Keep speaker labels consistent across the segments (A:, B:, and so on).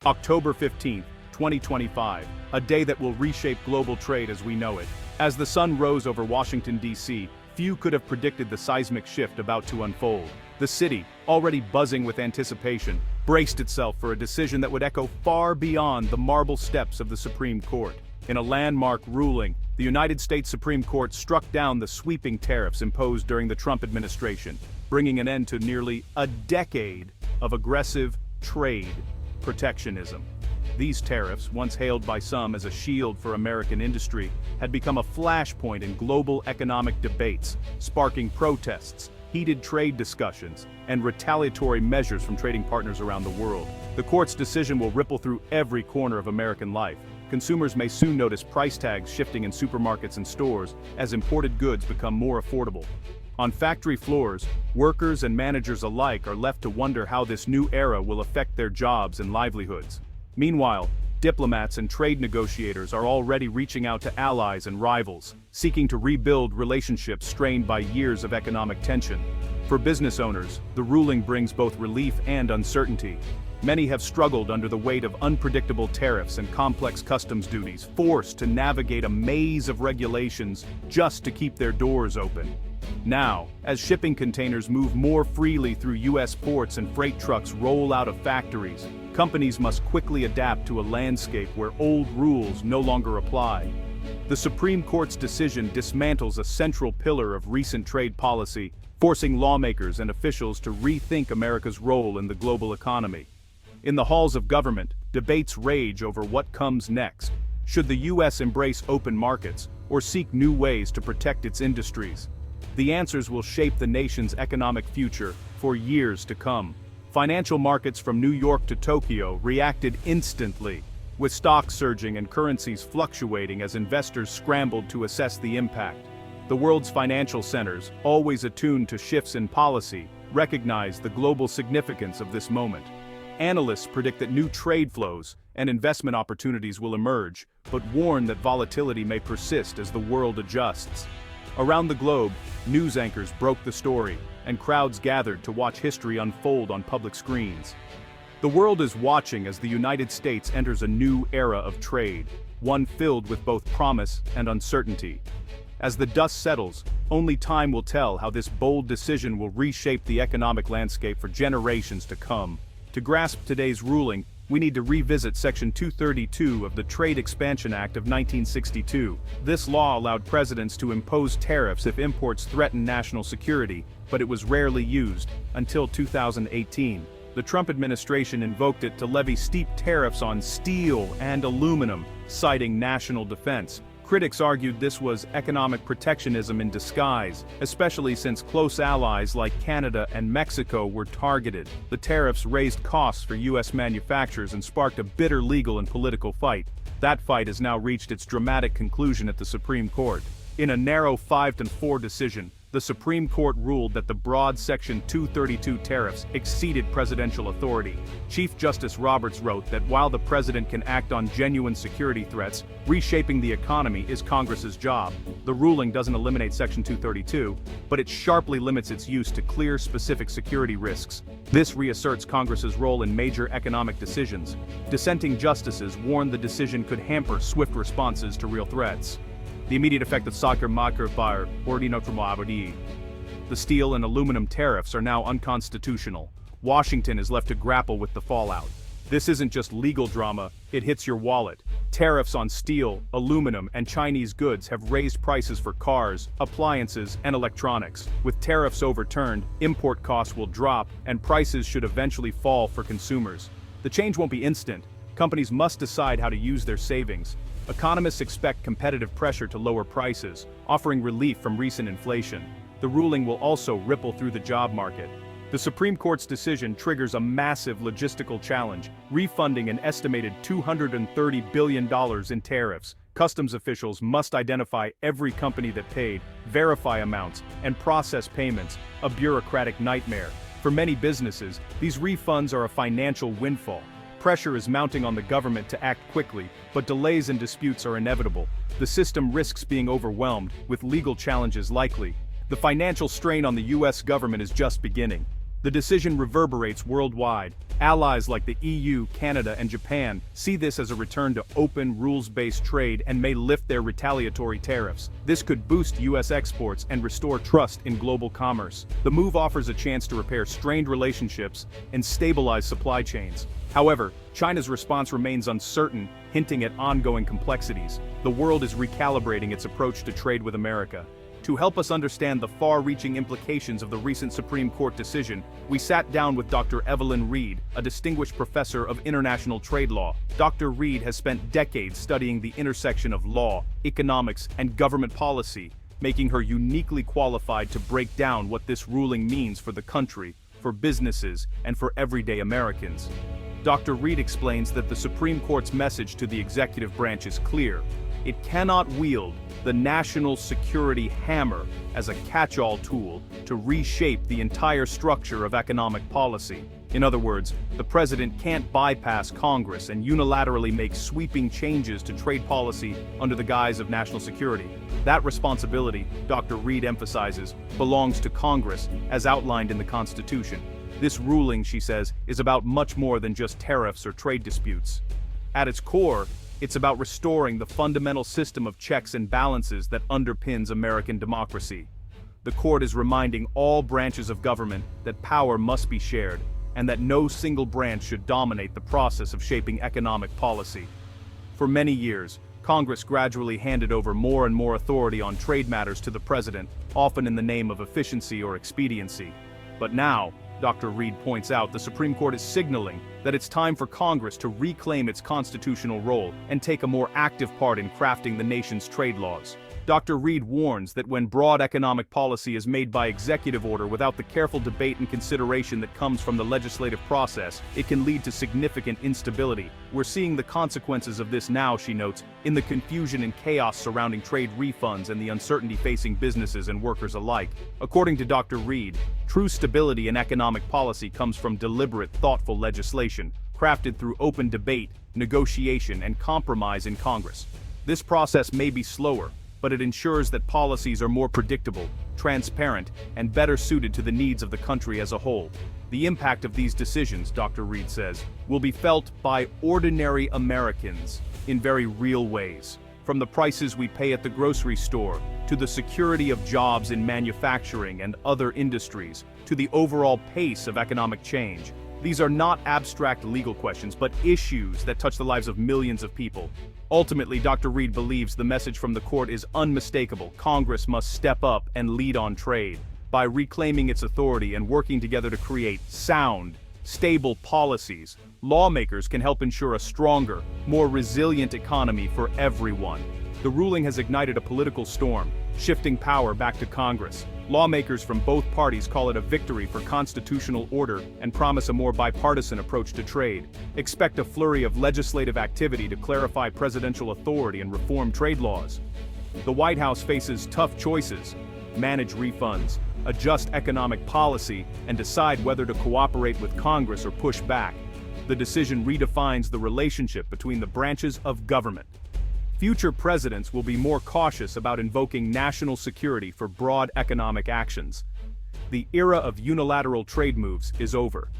A: October 15, 2025, a day that will reshape global trade as we know it. As the sun rose over Washington, D.C., few could have predicted the seismic shift about to unfold. The city, already buzzing with anticipation, braced itself for a decision that would echo far beyond the marble steps of the Supreme Court. In a landmark ruling, the United States Supreme Court struck down the sweeping tariffs imposed during the Trump administration, bringing an end to nearly a decade of aggressive trade protectionism. These tariffs, once hailed by some as a shield for American industry, had become a flashpoint in global economic debates, sparking protests, heated trade discussions, and retaliatory measures from trading partners around the world. The court's decision will ripple through every corner of American life. Consumers may soon notice price tags shifting in supermarkets and stores as imported goods become more affordable. On factory floors, workers and managers alike are left to wonder how this new era will affect their jobs and livelihoods. Meanwhile, diplomats and trade negotiators are already reaching out to allies and rivals, seeking to rebuild relationships strained by years of economic tension. For business owners, the ruling brings both relief and uncertainty. Many have struggled under the weight of unpredictable tariffs and complex customs duties, forced to navigate a maze of regulations just to keep their doors open. Now, as shipping containers move more freely through U.S. ports and freight trucks roll out of factories, companies must quickly adapt to a landscape where old rules no longer apply. The Supreme Court's decision dismantles a central pillar of recent trade policy, forcing lawmakers and officials to rethink America's role in the global economy. In the halls of government, debates rage over what comes next. Should the U.S. embrace open markets or seek new ways to protect its industries? The answers will shape the nation's economic future for years to come. Financial markets from New York to Tokyo reacted instantly, with stocks surging and currencies fluctuating as investors scrambled to assess the impact. The world's financial centers, always attuned to shifts in policy, recognize the global significance of this moment. Analysts predict that new trade flows and investment opportunities will emerge, but warn that volatility may persist as the world adjusts. Around the globe, news anchors broke the story, and crowds gathered to watch history unfold on public screens. The world is watching as the United States enters a new era of trade, one filled with both promise and uncertainty. As the dust settles, only time will tell how this bold decision will reshape the economic landscape for generations to come. To grasp today's ruling, we need to revisit Section 232 of the Trade Expansion Act of 1962. This law allowed presidents to impose tariffs if imports threatened national security, but it was rarely used, until 2018. The Trump administration invoked it to levy steep tariffs on steel and aluminum, citing national defense. Critics argued this was economic protectionism in disguise, especially since close allies like Canada and Mexico were targeted. The tariffs raised costs for U.S. manufacturers and sparked a bitter legal and political fight. That fight has now reached its dramatic conclusion at the Supreme Court. In a narrow 5-4 decision, the Supreme Court ruled that the broad Section 232 tariffs exceeded presidential authority. Chief Justice Roberts wrote that while the president can act on genuine security threats, reshaping the economy is Congress's job. The ruling doesn't eliminate Section 232, but it sharply limits its use to clear specific security risks. This reasserts Congress's role in major economic decisions. Dissenting justices warned the decision could hamper swift responses to real threats. The immediate effect of soccer marker fire the steel and aluminum tariffs are now unconstitutional. Washington is left to grapple with the fallout. This isn't just legal drama, it hits your wallet. Tariffs on steel, aluminum, and Chinese goods have raised prices for cars, appliances, and electronics. With tariffs overturned, import costs will drop, and prices should eventually fall for consumers. The change won't be instant. Companies must decide how to use their savings. Economists expect competitive pressure to lower prices, offering relief from recent inflation. The ruling will also ripple through the job market. The Supreme Court's decision triggers a massive logistical challenge, refunding an estimated $230 billion in tariffs. Customs officials must identify every company that paid, verify amounts, and process payments, a bureaucratic nightmare. For many businesses, these refunds are a financial windfall. Pressure is mounting on the government to act quickly, but delays and disputes are inevitable. The system risks being overwhelmed, with legal challenges likely. The financial strain on the U.S. government is just beginning. The decision reverberates worldwide. Allies like the EU, Canada, and Japan see this as a return to open, rules-based trade and may lift their retaliatory tariffs. This could boost U.S. exports and restore trust in global commerce. The move offers a chance to repair strained relationships and stabilize supply chains. However, China's response remains uncertain, hinting at ongoing complexities. The world is recalibrating its approach to trade with America. To help us understand the far-reaching implications of the recent Supreme Court decision, we sat down with Dr. Evelyn Reed, a distinguished professor of international trade law. Dr. Reed has spent decades studying the intersection of law, economics, and government policy, making her uniquely qualified to break down what this ruling means for the country, for businesses, and for everyday Americans. Dr. Reed explains that the Supreme Court's message to the executive branch is clear. It cannot wield the national security hammer as a catch-all tool to reshape the entire structure of economic policy. In other words, the president can't bypass Congress and unilaterally make sweeping changes to trade policy under the guise of national security. That responsibility, Dr. Reed emphasizes, belongs to Congress as outlined in the Constitution. This ruling, she says, is about much more than just tariffs or trade disputes. At its core, it's about restoring the fundamental system of checks and balances that underpins American democracy. The court is reminding all branches of government that power must be shared, and that no single branch should dominate the process of shaping economic policy. For many years, Congress gradually handed over more and more authority on trade matters to the president, often in the name of efficiency or expediency. But now, Dr. Reed points out, the Supreme Court is signaling that it's time for Congress to reclaim its constitutional role and take a more active part in crafting the nation's trade laws. Dr. Reed warns that when broad economic policy is made by executive order without the careful debate and consideration that comes from the legislative process, it can lead to significant instability. We're seeing the consequences of this now, she notes, in the confusion and chaos surrounding trade refunds and the uncertainty facing businesses and workers alike. According to Dr. Reed, true stability in economic policy comes from deliberate, thoughtful legislation, crafted through open debate, negotiation, and compromise in Congress. This process may be slower, but it ensures that policies are more predictable, transparent, and better suited to the needs of the country as a whole. The impact of these decisions, Dr. Reed says, will be felt by ordinary Americans in very real ways. From the prices we pay at the grocery store, to the security of jobs in manufacturing and other industries, to the overall pace of economic change. These are not abstract legal questions, but issues that touch the lives of millions of people. Ultimately, Dr. Reed believes the message from the court is unmistakable. Congress must step up and lead on trade. By reclaiming its authority and working together to create sound, stable policies, lawmakers can help ensure a stronger, more resilient economy for everyone. The ruling has ignited a political storm, shifting power back to Congress. Lawmakers from both parties call it a victory for constitutional order and promise a more bipartisan approach to trade. Expect a flurry of legislative activity to clarify presidential authority and reform trade laws. The White House faces tough choices: manage refunds, adjust economic policy, and decide whether to cooperate with Congress or push back. The decision redefines the relationship between the branches of government. Future presidents will be more cautious about invoking national security for broad economic actions. The era of unilateral trade moves is over.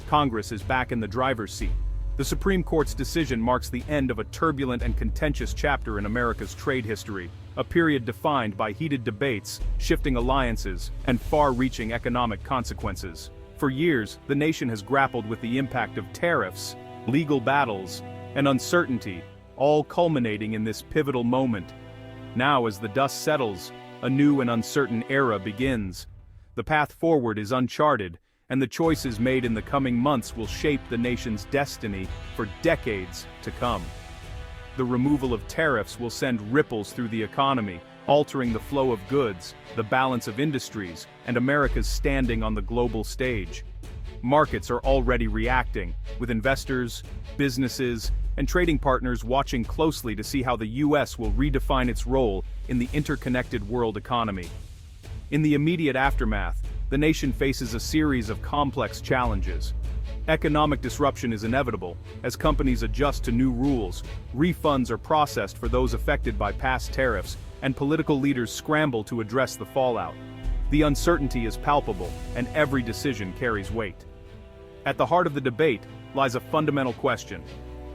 A: Congress is back in the driver's seat. The Supreme Court's decision marks the end of a turbulent and contentious chapter in America's trade history, a period defined by heated debates, shifting alliances, and far-reaching economic consequences. For years, the nation has grappled with the impact of tariffs, legal battles, and uncertainty, all culminating in this pivotal moment. Now, as the dust settles, a new and uncertain era begins. The path forward is uncharted, and the choices made in the coming months will shape the nation's destiny for decades to come. The removal of tariffs will send ripples through the economy, altering the flow of goods, the balance of industries, and America's standing on the global stage. Markets are already reacting, with investors, businesses, and trading partners watching closely to see how the U.S. will redefine its role in the interconnected world economy. In the immediate aftermath, the nation faces a series of complex challenges. Economic disruption is inevitable as companies adjust to new rules, refunds are processed for those affected by past tariffs, and political leaders scramble to address the fallout. The uncertainty is palpable, and every decision carries weight. At the heart of the debate lies a fundamental question.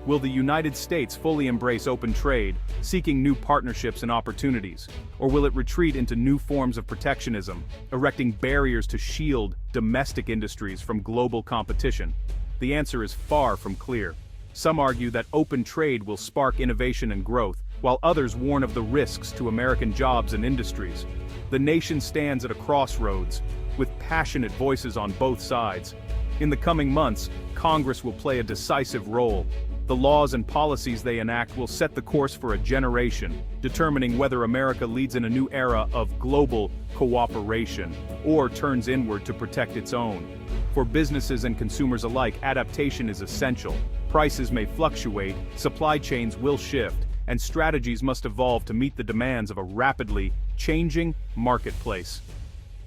A: Will the United States fully embrace open trade, seeking new partnerships and opportunities, or will it retreat into new forms of protectionism, erecting barriers to shield domestic industries from global competition? The answer is far from clear. Some argue that open trade will spark innovation and growth, while others warn of the risks to American jobs and industries. The nation stands at a crossroads, with passionate voices on both sides. In the coming months, Congress will play a decisive role. The laws and policies they enact will set the course for a generation, determining whether America leads in a new era of global cooperation or turns inward to protect its own. For businesses and consumers alike, adaptation is essential. Prices may fluctuate, supply chains will shift, and strategies must evolve to meet the demands of a rapidly changing marketplace.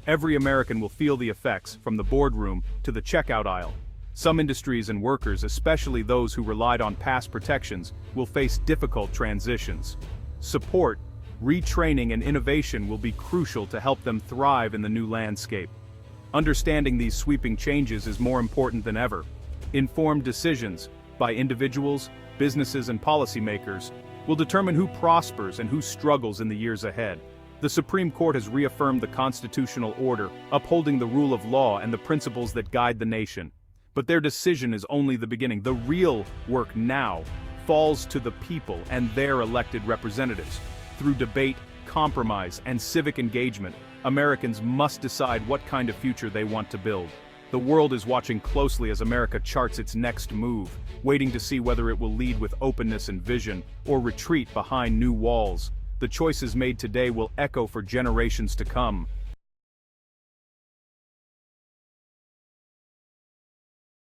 A: Every American will feel the effects, from the boardroom to the checkout aisle. Some industries and workers, especially those who relied on past protections, will face difficult transitions. Support, retraining, and innovation will be crucial to help them thrive in the new landscape. Understanding these sweeping changes is more important than ever. Informed decisions, by individuals, businesses, and policymakers, will determine who prospers and who struggles in the years ahead. The Supreme Court has reaffirmed the constitutional order, upholding the rule of law and the principles that guide the nation. But their decision is only the beginning. The real work now falls to the people and their elected representatives. Through debate, compromise, and civic engagement, Americans must decide what kind of future they want to build. The world is watching closely as America charts its next move, waiting to see whether it will lead with openness and vision, or retreat behind new walls. The choices made today will echo for generations to come,